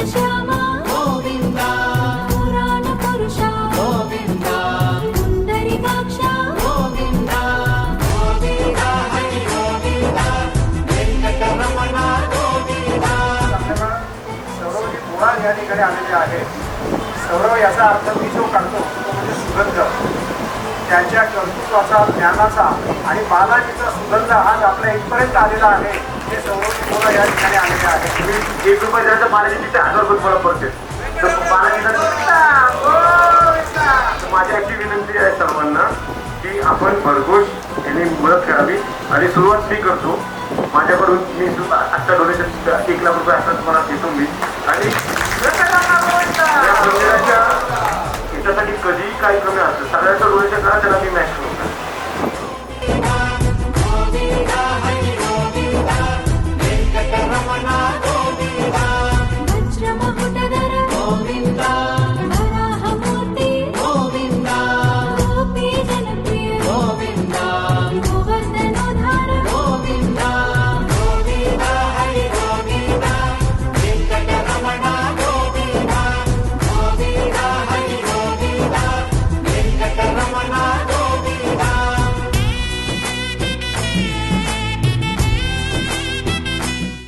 घनश्यामा गोविंदा पुराण पुरुषा गोविंदा पुंडरीकाक्षा गोविंदा गोविंदा हरी गोविंदा वेंकटरमणा गोविंदा. सौरवजी मुळात या ठिकाणी आलेले आहेत. सौरव याचा अर्थ मी जो काढतो तो म्हणजे सुगंध. त्यांच्या कर्तृत्वाचा, ज्ञानाचा आणि बालाजीचा सुगंध आज आपल्या इथपर्यंत आलेला आहे. हे सौरवजी मुळा या ठिकाणी आलेले आहेत. तुम्ही 1 रुपये द्यायचं बालाजी तिथे 1000 रुपये मला पडते. तर माझी अशी विनंती आहे सर्वांना की आपण भरघोष यांनी मदत करावी आणि सुरुवात मी करतो. माझ्याकडून मी आता डोनेशन 1 लाख रुपये असं तुम्हाला देतो मी. आणि